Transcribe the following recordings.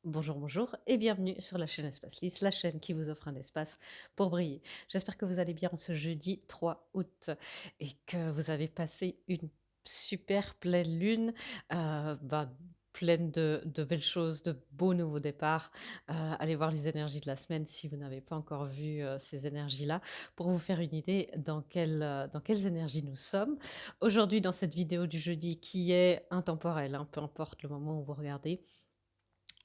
Bonjour, bonjour et bienvenue sur la chaîne Espace Lys, la chaîne qui vous offre un espace pour briller. J'espère que vous allez bien en ce jeudi 3 août et que vous avez passé une super pleine lune, bah, pleine de belles choses, de beaux nouveaux départs. Allez voir les énergies de la semaine si vous n'avez pas encore vu ces énergies-là pour vous faire une idée dans quelles énergies nous sommes. Aujourd'hui, dans cette vidéo du jeudi qui est intemporelle, hein, peu importe le moment où vous regardez,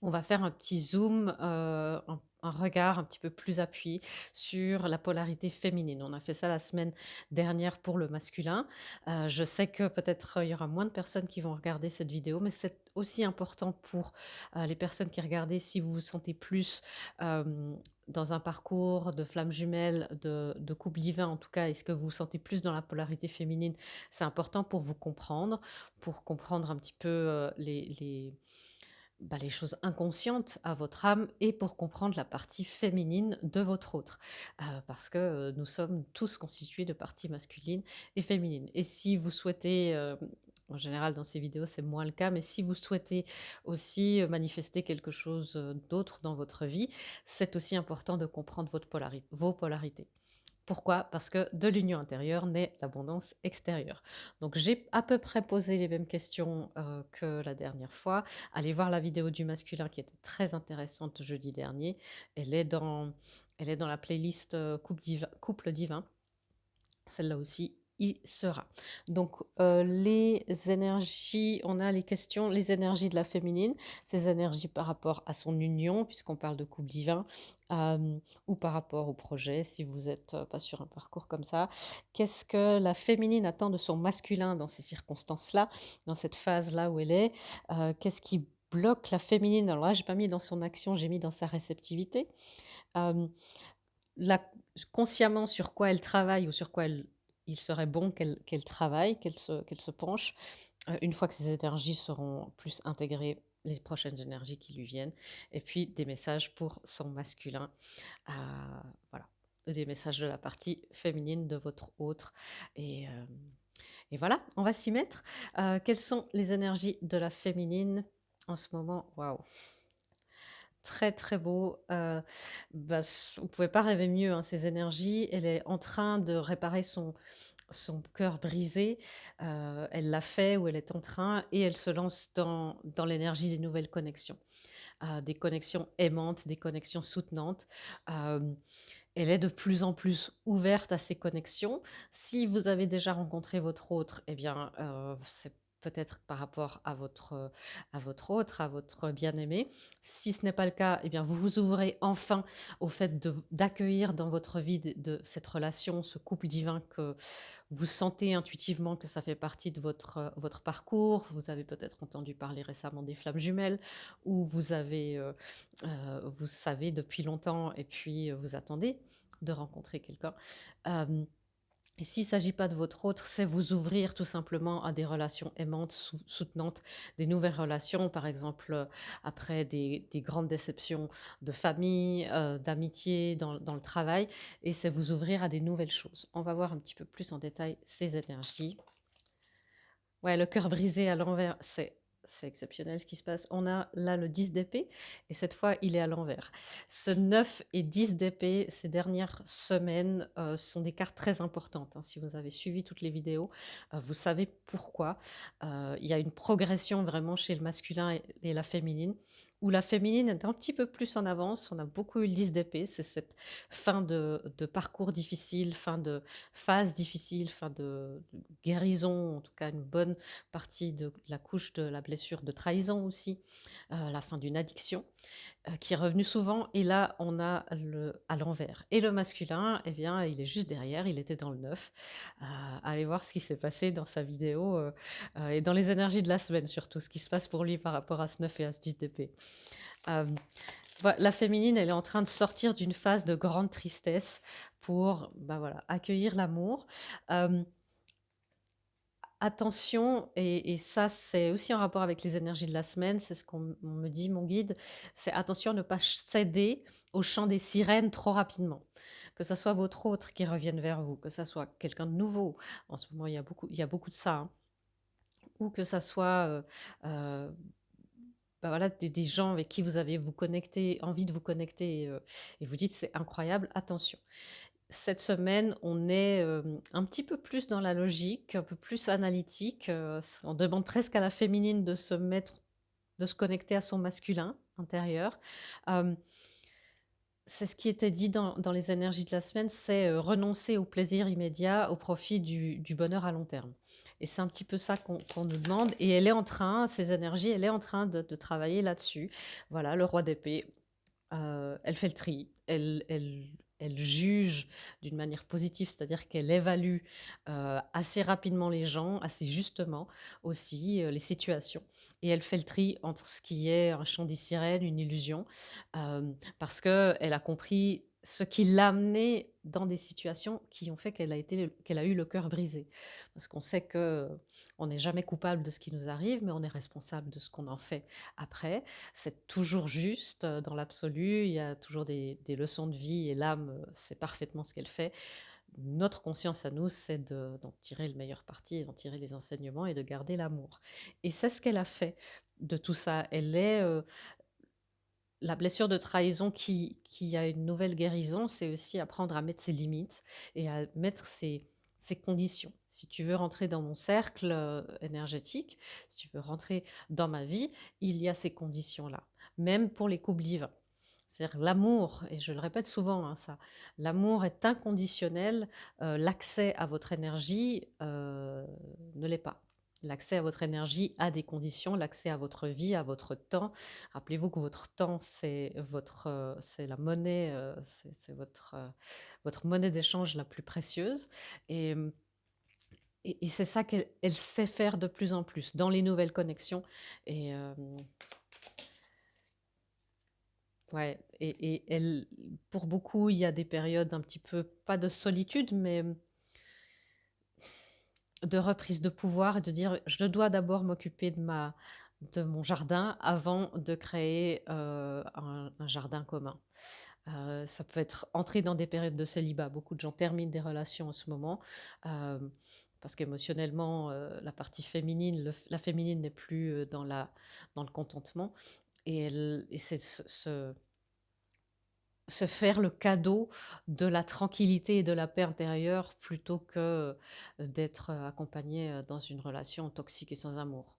on va faire un petit zoom, un regard un petit peu plus appuyé sur la polarité féminine. On a fait ça la semaine dernière pour le masculin. Je sais que peut-être, il y aura moins de personnes qui vont regarder cette vidéo, mais c'est aussi important pour, les personnes qui regardent si vous vous sentez plus, dans un parcours de flamme jumelle, de couple divin en tout cas, est-ce que vous vous sentez plus dans la polarité féminine? C'est important pour comprendre un petit peu, les choses inconscientes à votre âme et pour comprendre la partie féminine de votre autre. Parce que nous sommes tous constitués de parties masculines et féminines. Et si vous souhaitez, en général dans ces vidéos c'est moins le cas, mais si vous souhaitez aussi manifester quelque chose d'autre dans votre vie, c'est aussi important de comprendre vos polarités. Pourquoi? Parce que de l'union intérieure naît l'abondance extérieure. Donc j'ai à peu près posé les mêmes questions que la dernière fois. Allez voir la vidéo du masculin qui était très intéressante jeudi dernier. Elle est dans la playlist Couple divin. Celle-là aussi y sera. Donc les énergies, on a les questions, les énergies de la féminine, ces énergies par rapport à son union, puisqu'on parle de couple divin, ou par rapport au projet, si vous n'êtes pas sur un parcours comme ça. Qu'est-ce que la féminine attend de son masculin dans ces circonstances-là, dans cette phase-là où elle est? Qu'est-ce qui bloque la féminine? Alors là, j'ai pas mis dans son action, j'ai mis dans sa réceptivité. Euh, la, Consciemment sur quoi elle travaille ou sur quoi il serait bon qu'elle travaille, qu'elle se penche, une fois que ces énergies seront plus intégrées, les prochaines énergies qui lui viennent, et puis des messages pour son masculin, euh, voilà, des messages de la partie féminine de votre autre, et, euh, et voilà, on va s'y mettre. Quelles sont les énergies de la féminine en ce moment? Waouh, très, très beau, on ne pouvait pas rêver mieux, hein, ces énergies. Elle est en train de réparer son cœur brisé, elle l'a fait ou elle est en train et elle se lance dans l'énergie des nouvelles connexions, des connexions aimantes, des connexions soutenantes. Hem, Elle est de plus en plus ouverte à ces connexions. Si vous avez déjà rencontré votre autre, eh bien, c'est peut-être par rapport à votre autre, à votre bien-aimé. Si ce n'est pas le cas, eh bien, vous vous ouvrez enfin au fait d'accueillir dans votre vie de cette relation, ce couple divin que vous sentez intuitivement que ça fait partie de votre parcours. Vous avez peut-être entendu parler récemment des flammes jumelles, ou vous savez depuis longtemps et puis vous attendez de rencontrer quelqu'un. Euh, et s'il ne s'agit pas de votre autre, c'est vous ouvrir tout simplement à des relations aimantes, soutenantes, des nouvelles relations, par exemple, après des grandes déceptions de famille, d'amitié, dans le travail, et c'est vous ouvrir à des nouvelles choses. On va voir un petit peu plus en détail ces énergies. Ouais, le cœur brisé à l'envers, c'est exceptionnel ce qui se passe. On a là le 10 d'épée et cette fois il est à l'envers. Ce 9 et 10 d'épée, ces dernières semaines, sont des cartes très importantes, hein. Si vous avez suivi toutes les vidéos, vous savez pourquoi. Il y a une progression vraiment chez le masculin et la féminine, où la féminine est un petit peu plus en avance. On a beaucoup eu le 10 d'épée, c'est cette fin de parcours difficile, fin de phase difficile, fin de guérison, en tout cas une bonne partie de la couche de la blessure de trahison aussi, la fin d'une addiction qui est revenue souvent. Et là, on a à l'envers. Et le masculin, eh bien, il est juste derrière, il était dans le 9. Allez voir ce qui s'est passé dans sa vidéo et dans les énergies de la semaine, surtout ce qui se passe pour lui par rapport à ce 9 et à ce 10 d'épée. Euh, la féminine, elle est en train de sortir d'une phase de grande tristesse pour voilà, accueillir l'amour. Euh, Attention, et ça c'est aussi en rapport avec les énergies de la semaine, c'est ce qu'on me dit, mon guide, c'est attention à ne pas céder au chant des sirènes trop rapidement. Que ça soit votre autre qui revienne vers vous, que ça soit quelqu'un de nouveau, en ce moment il y a beaucoup de ça, hein, ou que ça soit bah, voilà, des gens avec qui vous avez vous connecter envie de vous connecter et vous dites: «C'est incroyable, attention». Cette semaine, on est, un petit peu plus dans la logique, un peu plus analytique, on demande presque à la féminine de se connecter à son masculin intérieur. Hem, c'est ce qui était dit dans les énergies de la semaine, c'est, renoncer au plaisir immédiat au profit du bonheur à long terme et c'est un petit peu ça qu'on nous demande et elle est en train ces énergies, elle est en train de travailler là-dessus. Voilà, le roi d'épée. Elle fait le tri, elle juge d'une manière positive, c'est-à-dire qu'elle évalue, assez rapidement les gens, assez justement aussi, les situations et elle fait le tri entre ce qui est un chant des sirènes, une illusion, parce qu'elle a compris ce qui l'a amenée dans des situations qui ont fait qu'elle a eu le cœur brisé. Parce qu'on sait qu'on n'est jamais coupable de ce qui nous arrive, mais on est responsable de ce qu'on en fait après. C'est toujours juste, dans l'absolu, il y a toujours des leçons de vie et l'âme, sait parfaitement ce qu'elle fait. Notre conscience à nous, c'est d'en tirer le meilleur parti et d'en tirer les enseignements et de garder l'amour. Et c'est ce qu'elle a fait de tout ça. Elle est, la blessure de trahison qui a une nouvelle guérison, c'est aussi apprendre à mettre ses limites et à mettre ses conditions. Si tu veux rentrer dans mon cercle énergétique, si tu veux rentrer dans ma vie, il y a ces conditions-là, même pour les couples divins. C'est-à-dire l'amour, et je le répète souvent, hein, ça, l'amour est inconditionnel, l'accès à votre énergie ne l'est pas. L'accès à votre énergie a des conditions, l'accès à votre vie, à votre temps. Rappelez-vous que votre temps, c'est la monnaie, c'est votre monnaie d'échange la plus précieuse. Et, et c'est ça qu'elle sait faire de plus en plus dans les nouvelles connexions. Et ouais, et elle, pour beaucoup, il y a des périodes un petit peu, pas de solitude, mais de reprise de pouvoir et de dire je dois d'abord m'occuper de mon jardin avant de créer un jardin commun. Ça peut être entrer dans des périodes de célibat. Beaucoup de gens terminent des relations en ce moment euh, parce qu'émotionnellement, la partie féminine, la féminine n'est plus dans le contentement et c'est se faire le cadeau de la tranquillité et de la paix intérieure plutôt que d'être accompagné dans une relation toxique et sans amour.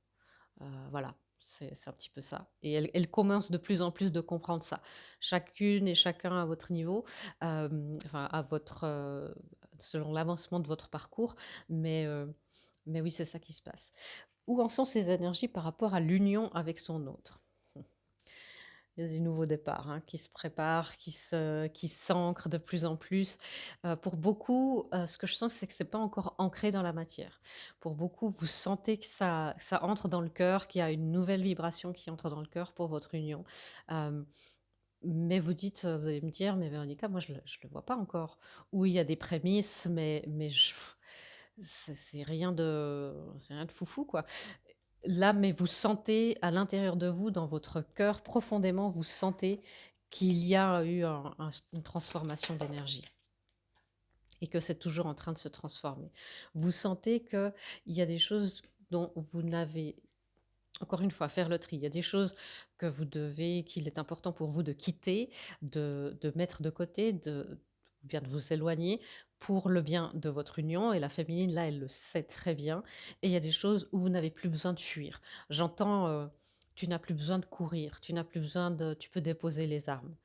Voilà, c'est un petit peu ça. Et elle commence de plus en plus de comprendre ça. Chacune et chacun à votre niveau, enfin à votre, selon l'avancement de votre parcours, mais oui, c'est ça qui se passe. Où en sont ces énergies par rapport à l'union avec son autre? Il y a des nouveaux départs hein, qui se préparent, qui s'ancrent de plus en plus. Pour beaucoup, ce que je sens, c'est que c'est pas encore ancré dans la matière. Pour beaucoup, vous sentez que ça entre dans le cœur, qu'il y a une nouvelle vibration qui entre dans le cœur pour votre union. Euh, mais vous dites, vous allez me dire, mais Véronica, moi je le vois pas encore. Oui, il y a des prémices, c'est rien de foufou quoi. Là, mais vous sentez à l'intérieur de vous, dans votre cœur, profondément, vous sentez qu'il y a eu une transformation d'énergie et que c'est toujours en train de se transformer. Vous sentez qu'il y a des choses dont vous n'avez, encore une fois, faire le tri. Il y a des choses que vous devez, qu'il est important pour vous de quitter, de mettre de côté, bien de vous éloigner pour le bien de votre union. Et la féminine, là, elle le sait très bien. Et il y a des choses où vous n'avez plus besoin de fuir. J'entends, tu n'as plus besoin de courir, tu n'as plus besoin de, tu peux déposer les armes.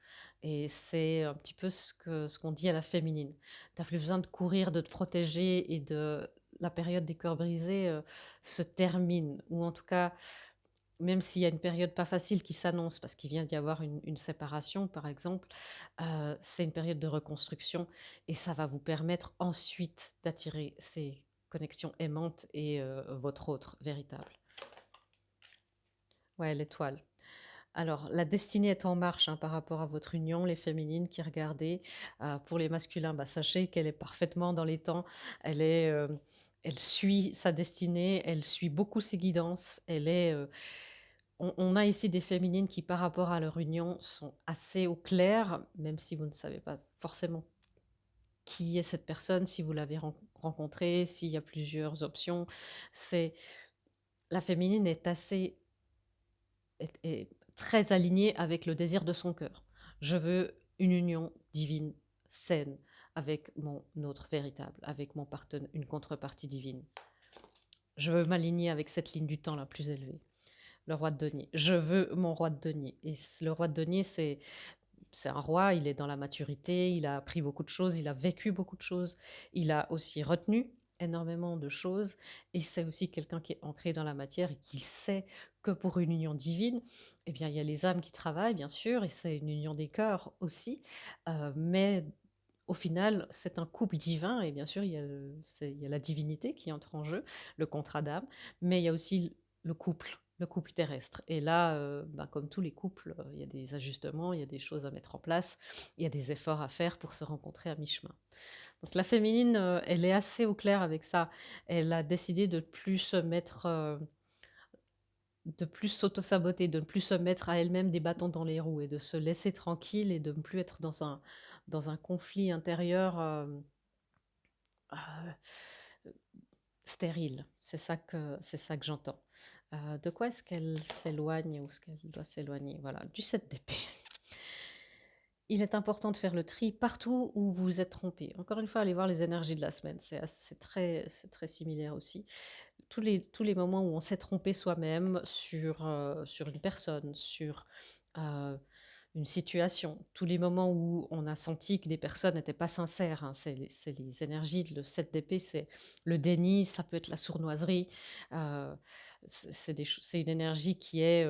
Et c'est un petit peu ce qu'on dit à la féminine. Tu n'as plus besoin de courir, de te protéger et de la période des cœurs brisés se termine, ou en tout cas même s'il y a une période pas facile qui s'annonce, parce qu'il vient d'y avoir une séparation, par exemple, c'est une période de reconstruction et ça va vous permettre ensuite d'attirer ces connexions aimantes et votre autre véritable. Ouais, l'étoile. Alors, la destinée est en marche hein, par rapport à votre union, les féminines qui regardez. Pour les masculins, bah, sachez qu'elle est parfaitement dans les temps. Elle suit sa destinée, elle suit beaucoup ses guidances. On a ici des féminines qui, par rapport à leur union, sont assez au clair, même si vous ne savez pas forcément qui est cette personne, si vous l'avez rencontrée, s'il y a plusieurs options. C'est La féminine est assez est très aligné avec le désir de son cœur. Je veux une union divine, saine, avec mon autre véritable, avec mon partenaire, une contrepartie divine. Je veux m'aligner avec cette ligne du temps la plus élevée, le roi de denier. Je veux mon roi de denier. Et le roi de denier, c'est un roi, il est dans la maturité, il a appris beaucoup de choses, il a vécu beaucoup de choses, il a aussi retenu énormément de choses, et c'est aussi quelqu'un qui est ancré dans la matière et qui sait que pour une union divine, eh bien, il y a les âmes qui travaillent, bien sûr, et c'est une union des cœurs aussi, mais au final, c'est un couple divin, et bien sûr, il y a la divinité qui entre en jeu, le contrat d'âme, mais il y a aussi le couple terrestre. Et là, ben, comme tous les couples, il y a des ajustements, il y a des choses à mettre en place, il y a des efforts à faire pour se rencontrer à mi-chemin. Donc la féminine, elle est assez au clair avec ça. Elle a décidé de plus se mettre, de plus s'auto-saboter, de ne plus se mettre à elle-même des bâtons dans les roues et de se laisser tranquille et de ne plus être dans un conflit intérieur euh, stérile. C'est ça que j'entends. De quoi est-ce qu'elle s'éloigne ou est-ce qu'elle doit s'éloigner? Voilà, du 7 d'épée. Il est important de faire le tri partout où vous vous êtes trompé. Encore une fois, allez voir les énergies de la semaine. C'est très similaire aussi. Tous les moments où on s'est trompé soi-même sur une personne, sur euh, une situation, tous les moments où on a senti que des personnes n'étaient pas sincères, hein, c'est les énergies, le 7 d'épée, c'est le déni, ça peut être la sournoiserie, euh, c'est une énergie qui est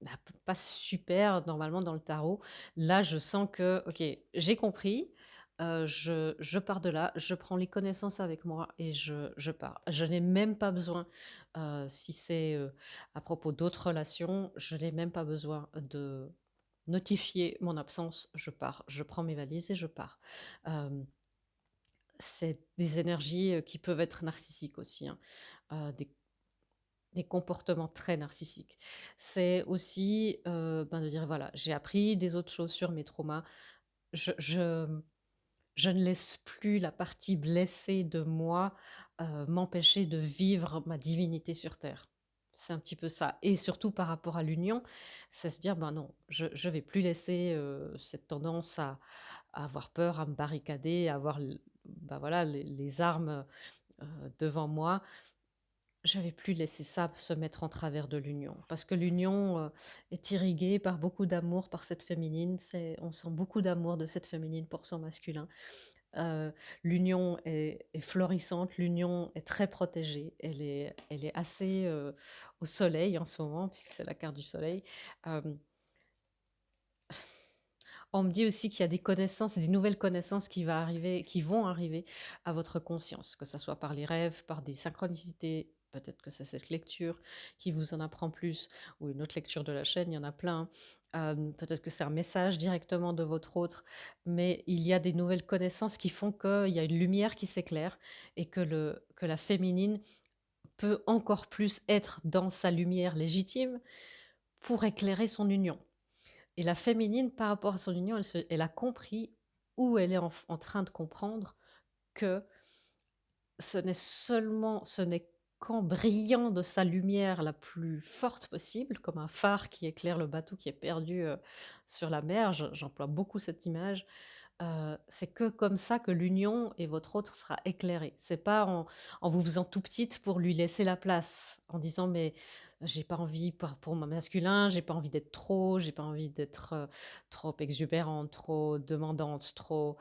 bah, pas super normalement dans le tarot. Là, je sens que, ok, j'ai compris, je pars de là, je prends les connaissances avec moi et je pars. Je n'ai même pas besoin, si c'est à propos d'autres relations, je n'ai même pas besoin de notifier mon absence, je pars. Je prends mes valises et je pars. Euh, c'est des énergies qui peuvent être narcissiques aussi, hein, des comportements très narcissiques. C'est aussi ben, de dire, voilà, j'ai appris des autres choses sur mes traumas. Je, je, je ne laisse plus la partie blessée de moi m'empêcher de vivre ma divinité sur Terre. C'est un petit peu ça. Et surtout par rapport à l'union, c'est se dire, ben non, je ne vais plus laisser cette tendance à avoir peur, à me barricader, à avoir ben voilà, les armes devant moi. Je vais plus laisser ça se mettre en travers de l'union, parce que l'union est irriguée par beaucoup d'amour par cette féminine. On sent beaucoup d'amour de cette féminine pour son masculin. L'union est florissante, l'union est très protégée, elle est assez au soleil en ce moment, puisque c'est la carte du soleil. Euh, on me dit aussi qu'il y a des connaissances, des nouvelles connaissances qui vont arriver à votre conscience, que ce soit par les rêves, par des synchronicités. Peut-être que c'est cette lecture qui vous en apprend plus, ou une autre lecture de la chaîne, il y en a plein. Peut-être que c'est un message directement de votre autre, mais il y a des nouvelles connaissances qui font qu'il y a une lumière qui s'éclaire et que la féminine peut encore plus être dans sa lumière légitime pour éclairer son union. Et la féminine, par rapport à son union, elle a compris, ou elle est en train de comprendre, que ce n'est qu'en brillant de sa lumière la plus forte possible, comme un phare qui éclaire le bateau qui est perdu sur la mer, j'emploie beaucoup cette image, c'est que comme ça que l'union et votre autre sera éclairée. C'est pas en vous faisant tout petite pour lui laisser la place, en disant mais j'ai pas envie pour mon masculin, j'ai pas envie d'être trop, j'ai pas envie d'être trop exubérante, trop demandante, trop,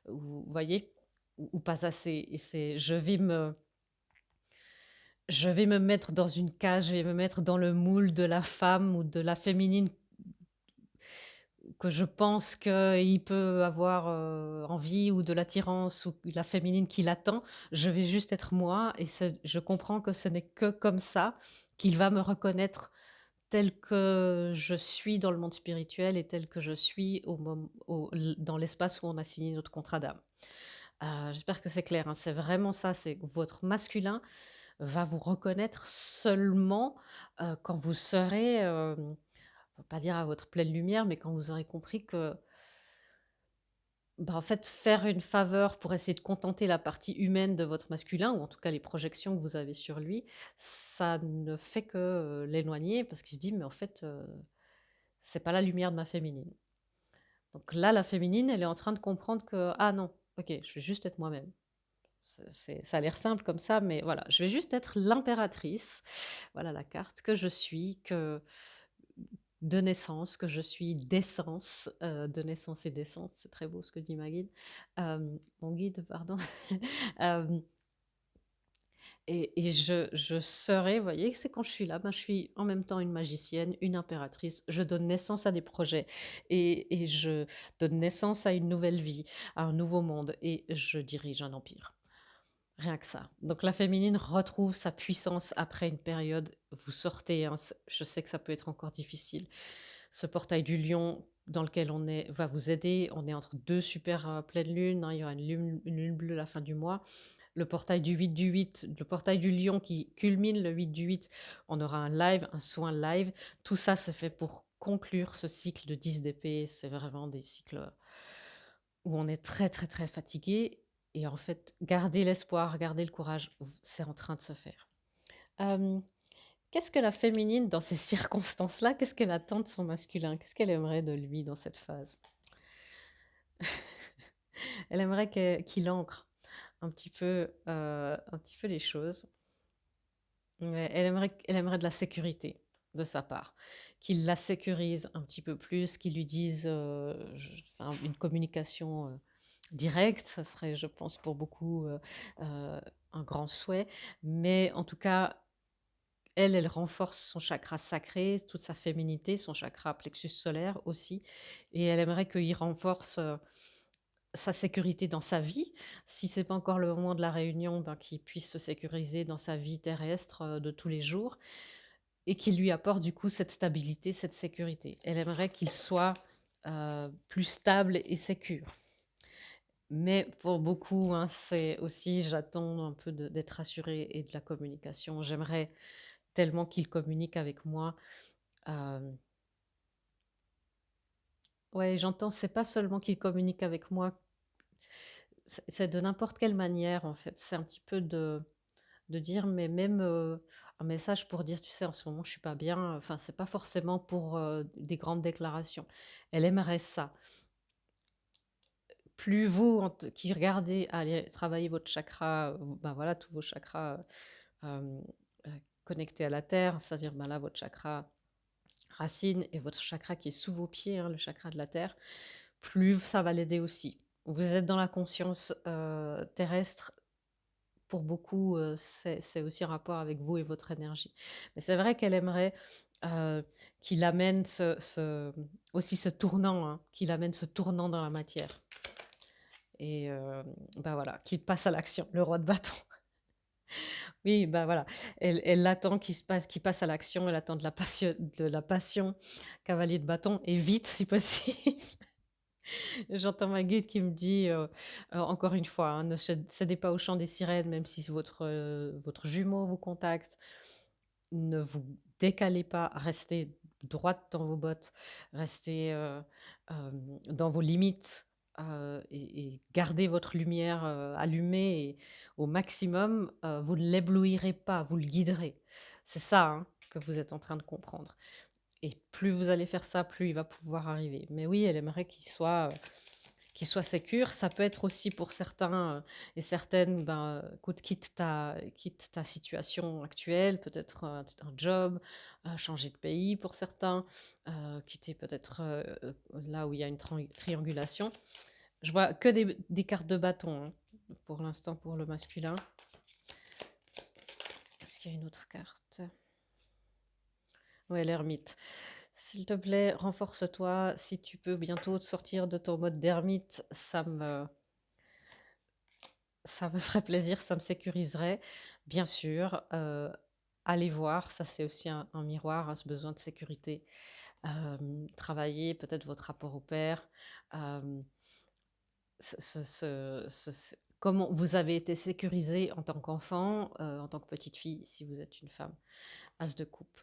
vous voyez, ou pas assez. Et c'est, je vais me mettre dans une cage, je vais me mettre dans le moule de la femme ou de la féminine que je pense qu'il peut avoir envie ou de l'attirance ou la féminine qui l'attend, je vais juste être moi et je comprends que ce n'est que comme ça qu'il va me reconnaître tel que je suis dans le monde spirituel et tel que je suis dans l'espace où on a signé notre contrat d'âme. J'espère que c'est clair, hein, c'est vraiment ça, c'est que votre masculin va vous reconnaître seulement quand vous serez on va pas dire à votre pleine lumière, mais quand vous aurez compris que Bah, en fait, faire une faveur pour essayer de contenter la partie humaine de votre masculin ou en tout cas les projections que vous avez sur lui, ça ne fait que, l'éloigner parce qu'il se dit: «Mais en fait, c'est pas la lumière de ma féminine». Donc là, la féminine, elle est en train de comprendre que: «Ah non, OK, je vais juste être moi-même». Ça a l'air simple comme ça, mais voilà, je vais juste être l'impératrice, voilà la carte, que je suis, que de naissance, que je suis d'essence, de naissance et d'essence, c'est très beau ce que dit ma guide, mon guide, pardon. Hem et je serai, vous voyez, c'est quand je suis là, ben, je suis en même temps une magicienne, une impératrice, je donne naissance à des projets et je donne naissance à une nouvelle vie, à un nouveau monde et je dirige un empire. Rien que ça. Donc la féminine retrouve sa puissance après une période. Vous sortez, hein, je sais que ça peut être encore difficile. Ce portail du lion dans lequel on est va vous aider. On est entre deux super pleines lunes, hein. Il y aura une lune bleue à la fin du mois. Le portail du 8, le portail du lion qui culmine le 8 du 8. On aura un live, un soin live. Tout ça, c'est fait pour conclure ce cycle de 10 d'épée. C'est vraiment des cycles où on est très, très, très fatigué. Et en fait, garder l'espoir, garder le courage, c'est en train de se faire. Euh, Qu'est-ce que la féminine, dans ces circonstances-là, qu'est-ce qu'elle attend de son masculin? Qu'est-ce qu'elle aimerait de lui dans cette phase? Elle aimerait qu'il ancre un petit peu les choses. Ouais, elle aimerait de la sécurité de sa part, qu'il la sécurise un petit peu plus, qu'il lui dise enfin, une communication directe, ça serait, je pense, pour beaucoup un grand souhait. Mais en tout cas, elle renforce son chakra sacré, toute sa féminité, son chakra plexus solaire aussi. Et elle aimerait qu'il renforce sa sécurité dans sa vie. Si c'est pas encore le moment de la réunion, ben, qu'il puisse se sécuriser dans sa vie terrestre de tous les jours et qu'il lui apporte du coup cette stabilité, cette sécurité. Elle aimerait qu'il soit plus stable et sécure. Mais pour beaucoup, hein, c'est aussi, j'attends un peu d'être rassurée et de la communication. J'aimerais tellement qu'il communique avec moi. Euh, ouais, j'entends, c'est pas seulement qu'il communique avec moi, c'est de n'importe quelle manière en fait. C'est un petit peu de dire, mais même un message pour dire, tu sais, en ce moment, je suis pas bien. Enfin, c'est pas forcément pour des grandes déclarations. Elle aimerait ça. Plus vous qui regardez aller travailler votre chakra, ben voilà, tous vos chakras euh, euh, connectés à la terre, c'est-à-dire ben là, votre chakra racine et votre chakra qui est sous vos pieds, hein, le chakra de la terre, plus ça va l'aider aussi. Vous êtes dans la conscience terrestre. Pour beaucoup, c'est aussi en rapport avec vous et votre énergie. Mais c'est vrai qu'elle aimerait qu'il amène aussi ce tournant, hein, qu'il amène ce tournant dans la matière. Et ben voilà, qu'il passe à l'action, le roi de bâton. Oui, ben voilà, elle attend qu'il passe à l'action, elle attend de la passion, cavalier de bâton, et vite si possible. J'entends ma guide qui me dit, encore une fois, hein, ne cédez pas au chant des sirènes, même si votre jumeau vous contacte. Ne vous décalez pas, restez droite dans vos bottes, restez dans vos limites et gardez votre lumière allumée et au maximum. Vous ne l'éblouirez pas, vous le guiderez. C'est ça, hein, que vous êtes en train de comprendre. Et plus vous allez faire ça, plus il va pouvoir arriver. Mais oui, elle aimerait qu'il soit sécure. Ça peut être aussi pour certains et certaines, ben, écoute, quitte ta situation actuelle, peut-être un job, changer de pays pour certains, quitter peut-être là où il y a une triangulation. Je vois que des cartes de bâton hein, pour l'instant pour le masculin. Est-ce qu'il y a une autre carte? Ouais, l'ermite. S'il te plaît, renforce-toi. Si tu peux bientôt te sortir de ton mode d'ermite, ça me ferait plaisir, ça me sécuriserait. Bien sûr, allez voir, ça c'est aussi un miroir, hein, ce besoin de sécurité. Travailler peut-être votre rapport au père. euh, comment vous avez été sécurisé en tant qu'enfant, en tant que petite fille, si vous êtes une femme. As de coupe.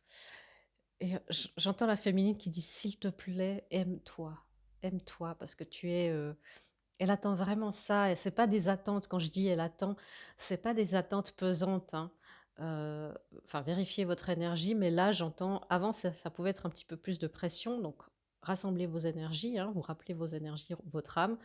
Et j'entends la féminine qui dit, s'il te plaît, aime-toi. Aime-toi parce que tu es Elle attend vraiment ça et c'est pas des attentes, quand je dis elle attend, c'est pas des attentes pesantes, hein. Heu, enfin vérifiez votre énergie, mais là j'entends avant ça pouvait être un petit peu plus de pression, donc rassemblez vos énergies, hein, vous rappelez vos énergies, votre âme,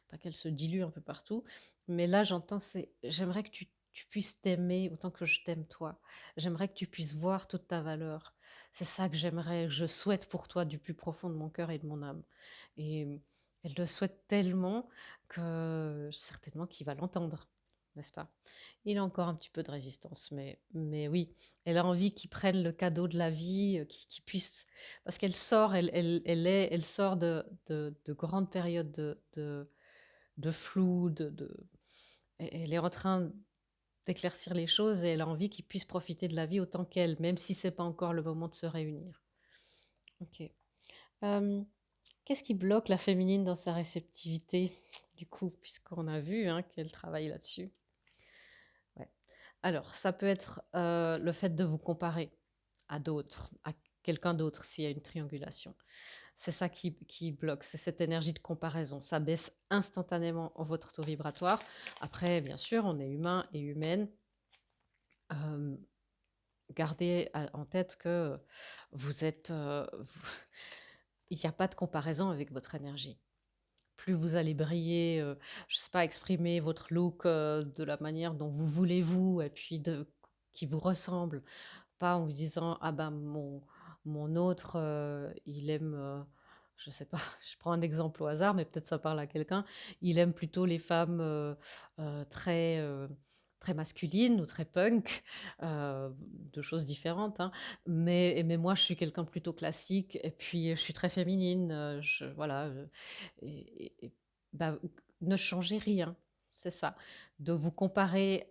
pas qu'elle se dilue un peu partout. Mais là j'entends c'est: «J'aimerais que tu puisses t'aimer autant que je t'aime toi. J'aimerais que tu puisses voir toute ta valeur. C'est ça que j'aimerais, que je souhaite pour toi du plus profond de mon cœur et de mon âme». Et elle le souhaite tellement que certainement qu'il va l'entendre, n'est-ce pas? Il a encore un petit peu de résistance, mais oui, elle a envie qu'il prenne le cadeau de la vie, qu'il puisse parce qu'elle sort, elle sort de grandes périodes de flou, elle est en train d'éclaircir les choses et elle a envie qu'il puisse profiter de la vie autant qu'elle, même si c'est pas encore le moment de se réunir. OK. Hem Qu'est-ce qui bloque la féminine dans sa réceptivité, du coup, puisqu'on a vu, hein, qu'elle travaille là-dessus? Ouais. Alors, ça peut être, le fait de vous comparer à d'autres, à quelqu'un d'autre s'il y a une triangulation. C'est ça qui bloque, c'est cette énergie de comparaison. Ça baisse instantanément votre taux vibratoire. Après, bien sûr, on est humain et humaine. Hem, Gardez en tête que vous êtes, il n'y a pas de comparaison avec votre énergie. Plus vous allez briller, je sais pas, exprimer votre look, de la manière dont vous voulez vous et puis qui vous ressemble. Pas en vous disant: «Ah ben mon autre, il aime, je sais pas, je prends un exemple au hasard, mais peut-être ça parle à quelqu'un. Il aime plutôt les femmes, très masculines ou très punk», 2 choses différentes, hein. Mais moi, je suis quelqu'un de plutôt classique et puis, je suis très féminine, je voilà, et bah, ne changez rien, c'est ça. De vous comparer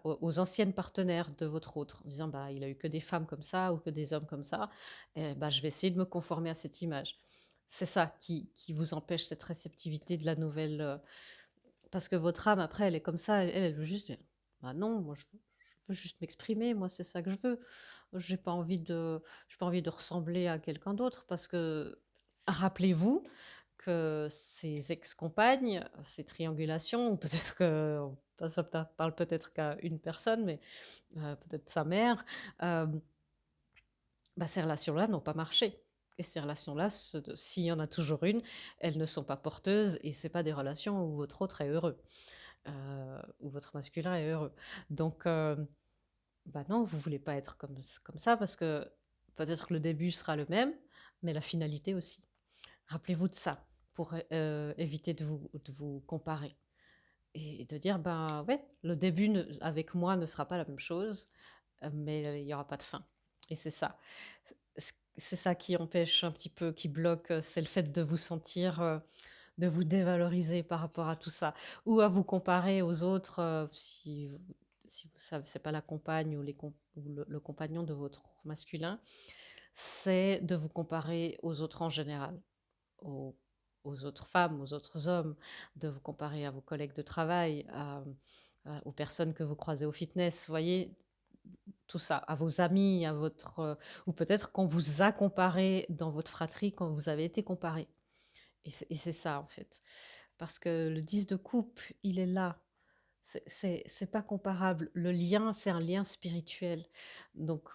aux anciennes partenaires de votre autre, en disant: «Bah, il a eu que des femmes comme ça ou que des hommes comme ça et bah, je vais essayer de me conformer à cette image». C'est ça qui vous empêche cette réceptivité de la nouvelle, parce que votre âme après elle est comme ça, elle veut juste dire: «Bah, non, moi je veux juste m'exprimer, moi c'est ça que je veux. J'ai pas envie de ressembler à quelqu'un d'autre» parce que rappelez-vous que ces ex-compagnes, ces triangulations ou peut-être que ça parle peut-être qu'à une personne, mais peut-être sa mère, hem, bah, ces relations-là n'ont pas marché et ces relations-là, s'il y en a toujours une, elles ne sont pas porteuses et c'est pas des relations où votre autre est heureux, où votre masculin est heureux. Donc bah, non, vous voulez pas être comme ça parce que peut-être que le début sera le même, mais la finalité aussi. Rappelez-vous de ça pour, éviter de vous comparer et de dire: «Ben, ouais, le début avec moi ne sera pas la même chose, mais il y aura pas de fin» et c'est ça. C'est ça qui empêche un petit peu, qui bloque, c'est le fait de vous sentir, de vous dévaloriser par rapport à tout ça ou à vous comparer aux autres, si vous savez c'est pas la compagne ou le compagnon de votre masculin, c'est de vous comparer aux autres en général, aux aux autres femmes, aux autres hommes, de vous comparer à vos collègues de travail, aux personnes que vous croisez au fitness, voyez? Tout ça, à vos amis, à votre, ou peut-être qu'on vous a comparé dans votre fratrie, quand vous avez été comparé. Et c'est ça, en fait. Parce que le 10 de coupe, il est là. C'est pas comparable. Le lien, c'est un lien spirituel. Donc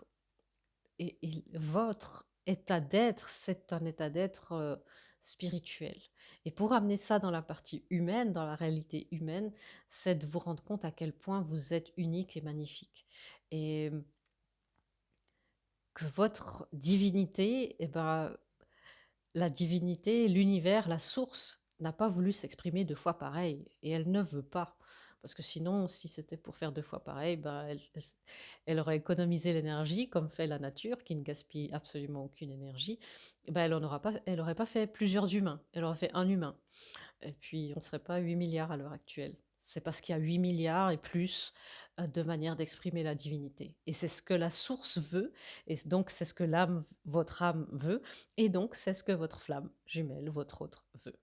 et votre état d'être, c'est un état d'être, spirituel. Et pour amener ça dans la partie humaine, dans la réalité humaine, c'est de vous rendre compte à quel point vous êtes unique et magnifique. Et que votre divinité, eh ben, la divinité, l'univers, la source n'a pas voulu s'exprimer 2 fois pareil et elle ne veut pas. Parce que sinon, si c'était pour faire 2 fois pareil, ben, elle aurait économisé l'énergie comme fait la nature qui ne gaspille absolument aucune énergie. Et ben, elle aurait pas fait plusieurs humains, elle aurait fait un humain. Et puis on ne serait pas 8 milliards à l'heure actuelle. C'est parce qu'il y a 8 milliards et plus, de manières d'exprimer la divinité. Et c'est ce que la source veut, et donc c'est ce que votre âme veut, et donc c'est ce que votre flamme jumelle, votre autre, veut.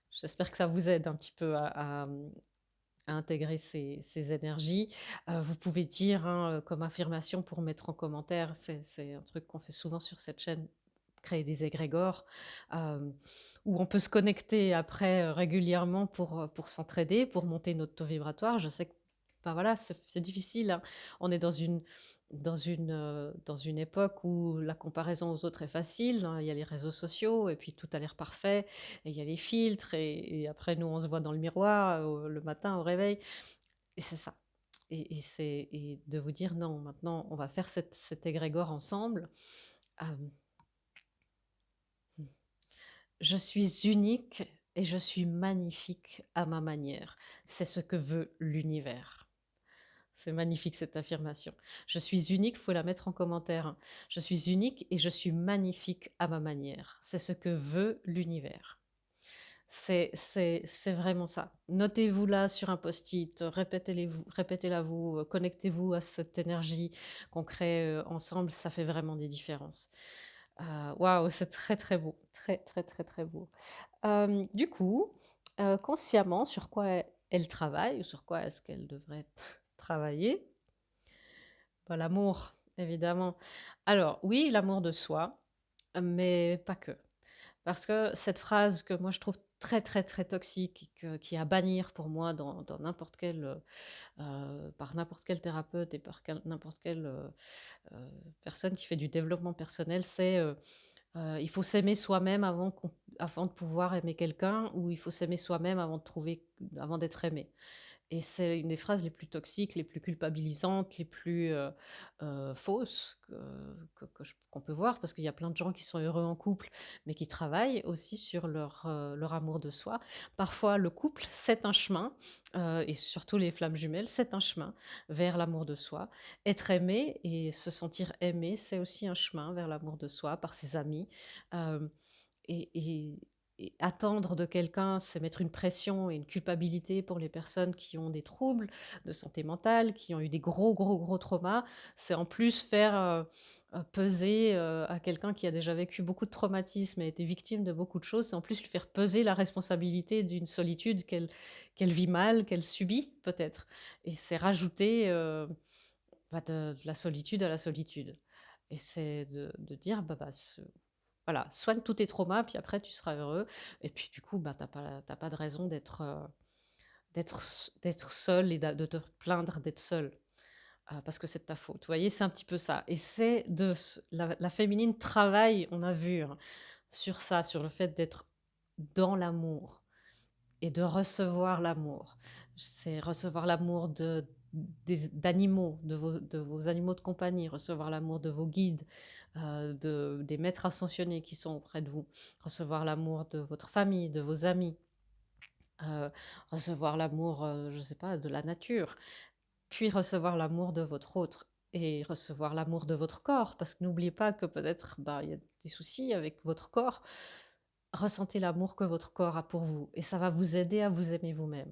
J'espère que ça vous aide un petit peu à intégrer ces énergies. Vous pouvez dire, hein, comme affirmation pour mettre en commentaire, c'est un truc qu'on fait souvent sur cette chaîne, créer des égrégores. où on peut se connecter après régulièrement pour s'entraider, pour monter notre taux vibratoire. Je sais que bah voilà, c'est difficile, hein. On est dans une époque où la comparaison aux autres est facile, hein. Il y a les réseaux sociaux et puis tout a l'air parfait et il y a les filtres et après nous on se voit dans le miroir le matin au réveil et c'est ça. Et de vous dire non, maintenant on va faire cet égrégore ensemble. Euh, Je suis unique et je suis magnifique à ma manière. C'est ce que veut l'univers. C'est magnifique cette affirmation. Je suis unique, il faut la mettre en commentaire, hein. Je suis unique et je suis magnifique à ma manière. C'est ce que veut l'univers. C'est vraiment ça. Notez-vous là sur un post-it, répétez-la vous, connectez-vous à cette énergie qu'on crée ensemble, ça fait vraiment des différences. Waouh, c'est très très beau, très très très très beau. Du coup, consciemment, sur quoi elle travaille, ou sur quoi est-ce qu'elle devrait travailler? Bah, l'amour, évidemment. Alors, oui, l'amour de soi, mais pas que. Parce que cette phrase que moi je trouve très très très toxique, qui est à bannir pour moi dans n'importe quel, par n'importe quel thérapeute et par n'importe quelle personne qui fait du développement personnel, c'est il faut s'aimer soi-même avant de pouvoir aimer quelqu'un, ou il faut s'aimer soi-même avant d'être aimé. Et c'est une des phrases les plus toxiques, les plus culpabilisantes, les plus fausses qu'on peut voir, parce qu'il y a plein de gens qui sont heureux en couple, mais qui travaillent aussi sur leur amour de soi. Parfois, le couple, c'est un chemin, et surtout les flammes jumelles, c'est un chemin vers l'amour de soi. Être aimé et se sentir aimé, c'est aussi un chemin vers l'amour de soi par ses amis. Euh, et, et- et attendre de quelqu'un, c'est mettre une pression et une culpabilité pour les personnes qui ont des troubles de santé mentale, qui ont eu des gros, gros, gros traumas. C'est en plus faire peser à quelqu'un qui a déjà vécu beaucoup de traumatismes et été victime de beaucoup de choses, c'est en plus lui faire peser la responsabilité d'une solitude qu'elle vit mal, qu'elle subit peut-être. Et c'est rajouter de la solitude à la solitude. Et c'est de dire, voilà, soigne tous tes traumas, puis après tu seras heureux. Et puis du coup, t'as pas de raison d'être seul et de te plaindre d'être seul, parce que c'est de ta faute. Vous voyez, c'est un petit peu ça. Et c'est la féminine travaille, on a vu, hein, sur ça, sur le fait d'être dans l'amour et de recevoir l'amour. C'est recevoir l'amour d'animaux, de vos animaux de compagnie, recevoir l'amour de vos guides, des maîtres ascensionnés qui sont auprès de vous, recevoir l'amour de votre famille, de vos amis, euh, recevoir l'amour, je ne sais pas, de la nature, puis recevoir l'amour de votre autre et recevoir l'amour de votre corps, parce que n'oubliez pas que peut-être il y a des soucis avec votre corps. Ressentez l'amour que votre corps a pour vous et ça va vous aider à vous aimer vous-même.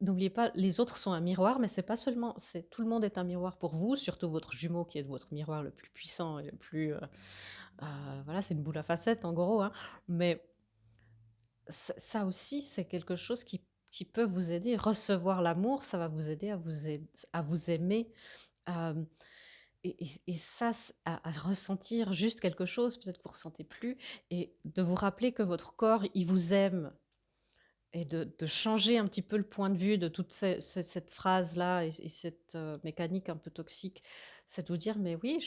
N'oubliez pas, les autres sont un miroir, mais c'est pas seulement, c'est tout le monde est un miroir pour vous, surtout votre jumeau qui est votre miroir le plus puissant et le plus, voilà, c'est une boule à facettes en gros, hein. Mais ça aussi, c'est quelque chose qui peut vous aider. Recevoir l'amour, ça va vous aider à vous aimer, euh, et ça, à ressentir juste quelque chose, peut-être que vous ne ressentez plus, et de vous rappeler que votre corps, il vous aime, et de changer un petit peu le point de vue de toute cette phrase-là et cette mécanique un peu toxique, c'est de vous dire, mais oui,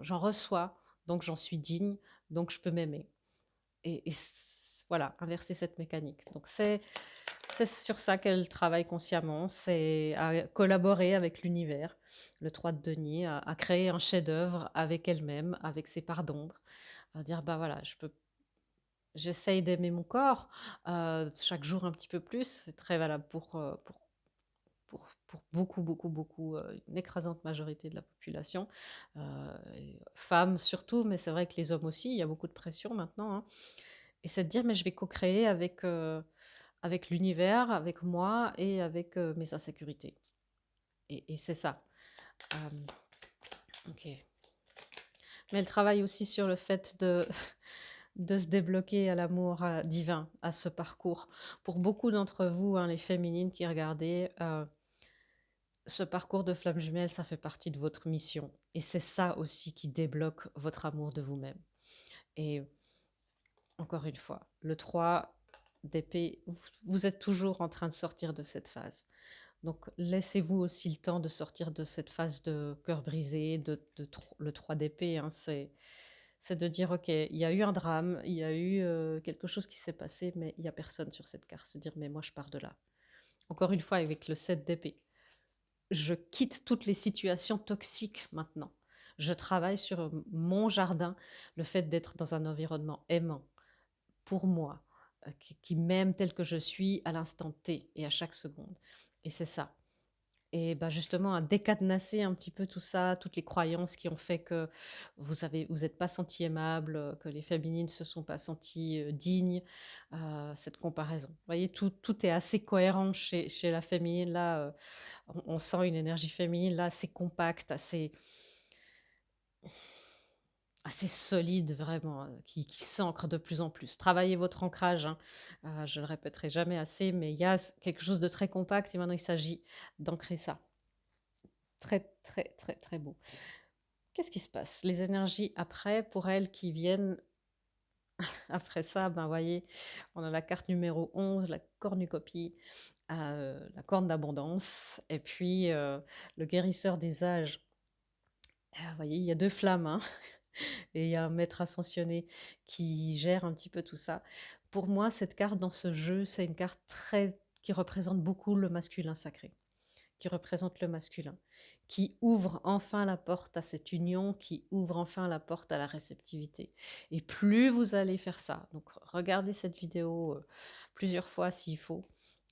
j'en reçois, donc j'en suis digne, donc je peux m'aimer. Et voilà, inverser cette mécanique. Donc c'est sur ça qu'elle travaille consciemment, c'est à collaborer avec l'univers, le 3 de denier, à créer un chef-d'œuvre avec elle-même, avec ses parts d'ombre, à dire, bah voilà, j'essaye d'aimer mon corps chaque jour un petit peu plus. C'est très valable pour beaucoup, beaucoup, beaucoup, une écrasante majorité de la population, femmes surtout, mais c'est vrai que les hommes aussi, il y a beaucoup de pression maintenant, hein. Et c'est de dire, mais je vais co-créer avec l'univers, avec moi et avec mes insécurités. Et c'est ça. Ok. Mais elle travaille aussi sur le fait de se débloquer à l'amour divin, à ce parcours. Pour beaucoup d'entre vous, hein, les féminines qui regardez, ce parcours de flamme jumelle, ça fait partie de votre mission. Et c'est ça aussi qui débloque votre amour de vous-même. Et Encore une fois, le 3 d'épée, vous êtes toujours en train de sortir de cette phase. Donc laissez-vous aussi le temps de sortir de cette phase de cœur brisé, le 3 d'épée, hein, c'est de dire, ok, il y a eu un drame, il y a eu quelque chose qui s'est passé, mais il n'y a personne sur cette carte. Se dire, mais moi je pars de là. Encore une fois, avec le 7 d'épée, je quitte toutes les situations toxiques maintenant. Je travaille sur mon jardin, le fait d'être dans un environnement aimant pour moi, qui m'aime tel que je suis à l'instant T et à chaque seconde. Et c'est ça. Et bah justement, à décadenasser un petit peu tout ça, toutes les croyances qui ont fait que vous êtes pas senti aimable, que les féminines se sont pas senties dignes, cette comparaison. Vous voyez, tout est assez cohérent chez la féminine. Là, on sent une énergie féminine, là, assez compacte, assez solide, vraiment, qui s'ancre de plus en plus. Travaillez votre ancrage, hein. Je le répéterai jamais assez, mais il y a quelque chose de très compact et maintenant il s'agit d'ancrer ça. Très, très, très, très beau. Qu'est-ce qui se passe? Les énergies après, pour elles qui viennent après ça, ben voyez, on a la carte numéro 11, la cornucopie, la corne d'abondance, et puis le guérisseur des âges. Vous voyez, il y a deux flammes, hein, et il y a un maître ascensionné qui gère un petit peu tout ça. Pour moi, cette carte dans ce jeu, c'est une carte qui représente beaucoup le masculin sacré, qui représente le masculin, qui ouvre enfin la porte à cette union, qui ouvre enfin la porte à la réceptivité. Et plus vous allez faire ça, donc regardez cette vidéo plusieurs fois s'il faut,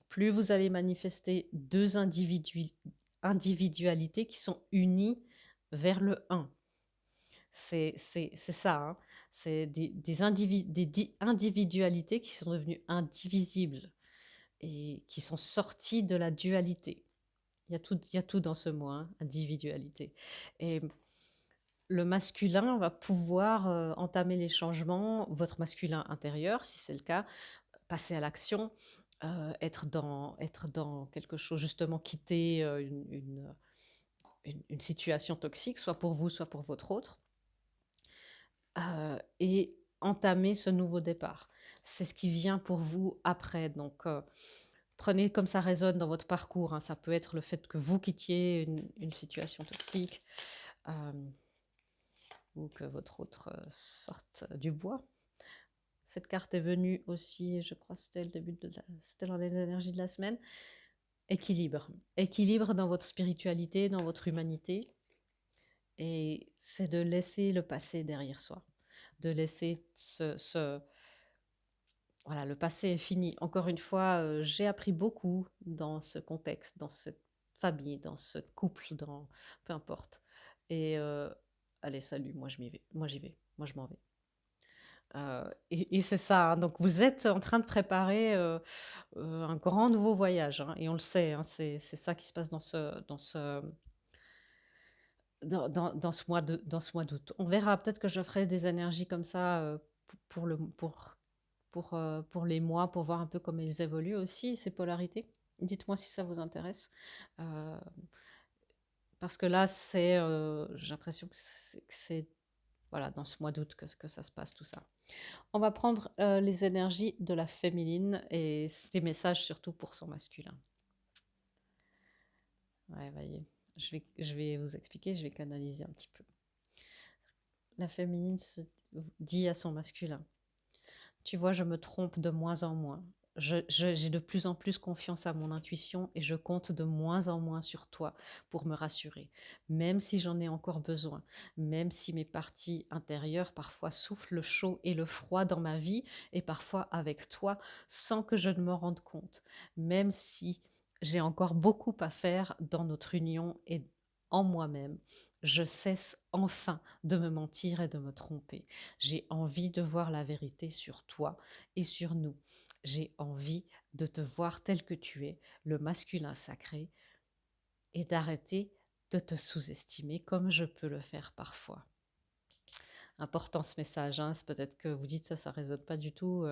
plus vous allez manifester deux individualités qui sont unies vers le un. C'est ça, hein. C'est des individualités qui sont devenues indivisibles et qui sont sorties de la dualité. Il y a tout dans ce mot, hein, individualité. Et le masculin va pouvoir entamer les changements, votre masculin intérieur, si c'est le cas, passer à l'action, être dans quelque chose, justement quitter une situation toxique, soit pour vous, soit pour votre autre, et entamer ce nouveau départ. C'est ce qui vient pour vous après. Donc, prenez comme ça résonne dans votre parcours, hein. Ça peut être le fait que vous quittiez une situation toxique, euh, ou que votre autre sorte du bois. Cette carte est venue aussi, je crois que c'était le début c'était dans les énergies de la semaine. Équilibre. Équilibre dans votre spiritualité, dans votre humanité. Et c'est de laisser le passé derrière soi. De laisser voilà, le passé est fini. Encore une fois, j'ai appris beaucoup dans ce contexte, dans cette famille, dans ce couple, peu importe. Et allez, salut, moi je m'y vais, moi j'y vais, moi je m'en vais. Et c'est ça, hein. Donc vous êtes en train de préparer un grand nouveau voyage, hein, et on le sait, hein, c'est ça qui se passe dans dans ce mois d'août. On verra, peut-être que je ferai des énergies comme ça pour, le, pour les mois, pour voir un peu comment ils évoluent aussi, ces polarités. Dites-moi si ça vous intéresse. Euh, Parce que là, j'ai l'impression que c'est voilà, dans ce mois d'août que ça se passe, tout ça. On va prendre les énergies de la féminine et ces messages surtout pour son masculin. Ouais, voyez, je vais vous expliquer, je vais canaliser un petit peu. La féminine dit à son masculin, tu vois, je me trompe de moins en moins. J'ai de plus en plus confiance à mon intuition et je compte de moins en moins sur toi pour me rassurer, même si j'en ai encore besoin, même si mes parties intérieures parfois soufflent le chaud et le froid dans ma vie et parfois avec toi sans que je ne me rende compte, même si j'ai encore beaucoup à faire dans notre union et en moi-même. Je cesse enfin de me mentir et de me tromper. J'ai envie de voir la vérité sur toi et sur nous. J'ai envie de te voir tel que tu es, le masculin sacré, et d'arrêter de te sous-estimer comme je peux le faire parfois. Important ce message, hein. C'est peut-être que vous dites ça, ça ne résonne pas du tout.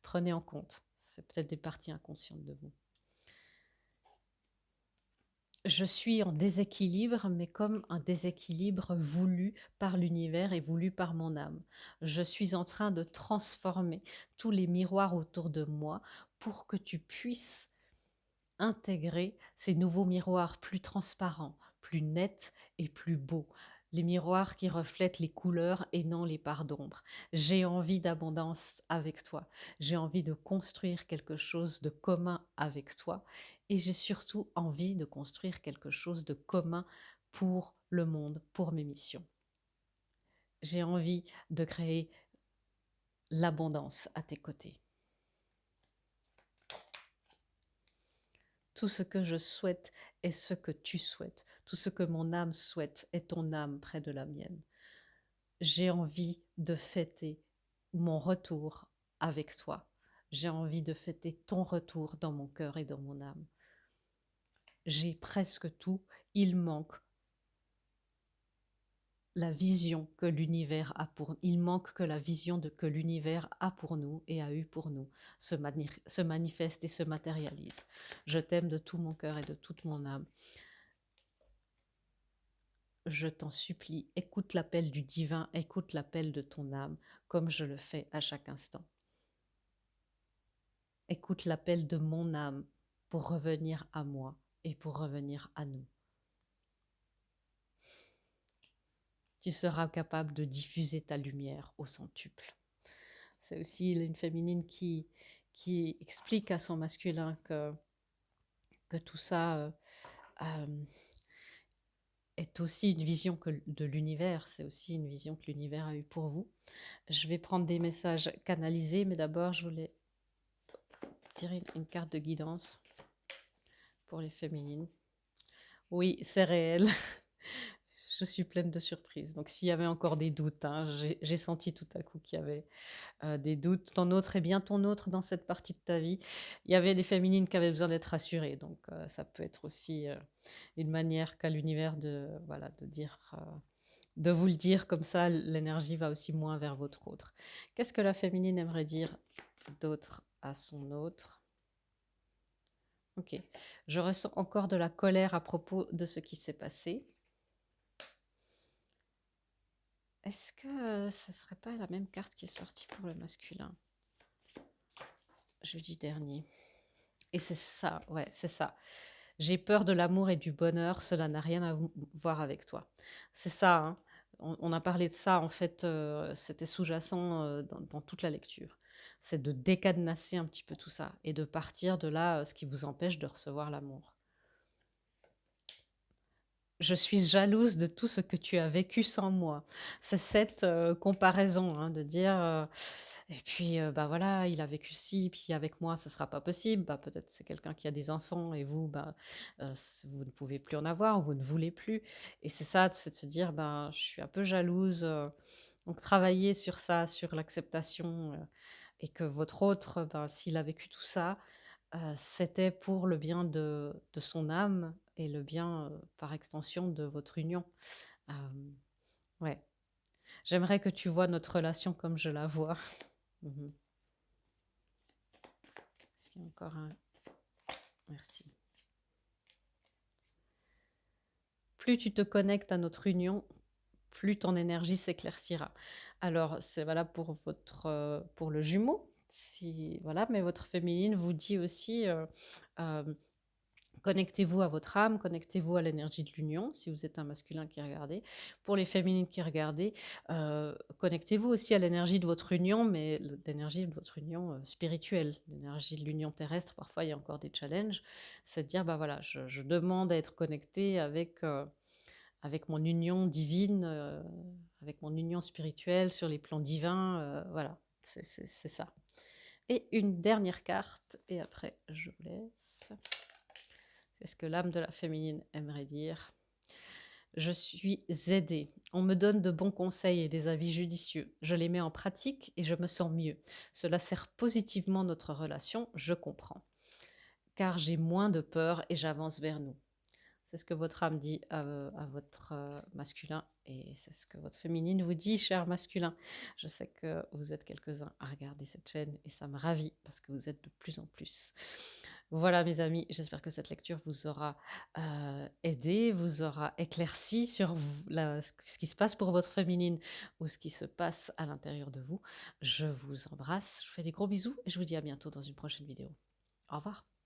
Prenez en compte. C'est peut-être des parties inconscientes de vous. Je suis en déséquilibre, mais comme un déséquilibre voulu par l'univers et voulu par mon âme. Je suis en train de transformer tous les miroirs autour de moi pour que tu puisses intégrer ces nouveaux miroirs plus transparents, plus nets et plus beaux. Les miroirs qui reflètent les couleurs et non les parts d'ombre. J'ai envie d'abondance avec toi. J'ai envie de construire quelque chose de commun avec toi. Et j'ai surtout envie de construire quelque chose de commun pour le monde, pour mes missions. J'ai envie de créer l'abondance à tes côtés. Tout ce que je souhaite est ce que tu souhaites. Tout ce que mon âme souhaite est ton âme près de la mienne. J'ai envie de fêter mon retour avec toi. J'ai envie de fêter ton retour dans mon cœur et dans mon âme. J'ai presque tout. Il manque la vision que l'univers a pour nous. Il manque que la vision que l'univers a pour nous et a eu pour nous se manifeste et se matérialise. Je t'aime de tout mon cœur et de toute mon âme. Je t'en supplie, écoute l'appel du divin, écoute l'appel de ton âme, comme je le fais à chaque instant. Écoute l'appel de mon âme pour revenir à moi et pour revenir à nous. Tu seras capable de diffuser ta lumière au centuple. C'est aussi une féminine qui explique à son masculin que tout ça est aussi une vision de l'univers, c'est aussi une vision que l'univers a eue pour vous. Je vais prendre des messages canalisés, mais d'abord je voulais tirer une carte de guidance pour les féminines. Oui, c'est réel. Je suis pleine de surprises. Donc s'il y avait encore des doutes, hein, j'ai senti tout à coup qu'il y avait des doutes. Ton autre est bien ton autre dans cette partie de ta vie. Il y avait des féminines qui avaient besoin d'être rassurées. Donc ça peut être aussi une manière qu'a l'univers de, voilà, de dire... de vous le dire comme ça, l'énergie va aussi moins vers votre autre. Qu'est-ce que la féminine aimerait dire d'autre à son autre? Ok, je ressens encore de la colère à propos de ce qui s'est passé. Est-ce que ce ne serait pas la même carte qui est sortie pour le masculin jeudi dernier? Et c'est ça, ouais, c'est ça. J'ai peur de l'amour et du bonheur, cela n'a rien à voir avec toi. C'est ça, hein. On a parlé de ça, en fait, c'était sous-jacent dans toute la lecture. C'est de décadenasser un petit peu tout ça et de partir de là, ce qui vous empêche de recevoir l'amour. Je suis jalouse de tout ce que tu as vécu sans moi. C'est cette comparaison, hein, de dire et puis bah voilà, il a vécu ci, puis avec moi, ce sera pas possible. Bah, peut-être c'est quelqu'un qui a des enfants et vous, bah, vous ne pouvez plus en avoir, vous ne voulez plus. Et c'est ça, c'est de se dire, bah, je suis un peu jalouse. Donc travailler sur ça, sur l'acceptation et que votre autre, bah, s'il a vécu tout ça, c'était pour le bien de son âme et le bien, par extension, de votre union. Ouais. J'aimerais que tu vois notre relation comme je la vois. Mmh. Est-ce qu'il y a encore un... Merci. Plus tu te connectes à notre union, plus ton énergie s'éclaircira. Alors, c'est valable pour pour le jumeau, si, voilà, mais votre féminine vous dit aussi... connectez-vous à votre âme, connectez-vous à l'énergie de l'union, si vous êtes un masculin qui regardez. Pour les féminines qui regardez, connectez-vous aussi à l'énergie de votre union, mais l'énergie de votre union spirituelle, l'énergie de l'union terrestre. Parfois, il y a encore des challenges. C'est de dire, bah voilà, je demande à être connecté avec mon union divine, avec mon union spirituelle sur les plans divins. Voilà, c'est ça. Et une dernière carte, et après, je vous laisse. C'est ce que l'âme de la féminine aimerait dire. Je suis aidée. On me donne de bons conseils et des avis judicieux. Je les mets en pratique et je me sens mieux. Cela sert positivement notre relation, je comprends. Car j'ai moins de peur et j'avance vers nous. C'est ce que votre âme dit à votre masculin et c'est ce que votre féminine vous dit, cher masculin. Je sais que vous êtes quelques-uns à regarder cette chaîne et ça me ravit parce que vous êtes de plus en plus. Voilà mes amis, j'espère que cette lecture vous aura, aidé, vous aura éclairci sur ce qui se passe pour votre féminine ou ce qui se passe à l'intérieur de vous. Je vous embrasse, je vous fais des gros bisous et je vous dis à bientôt dans une prochaine vidéo. Au revoir.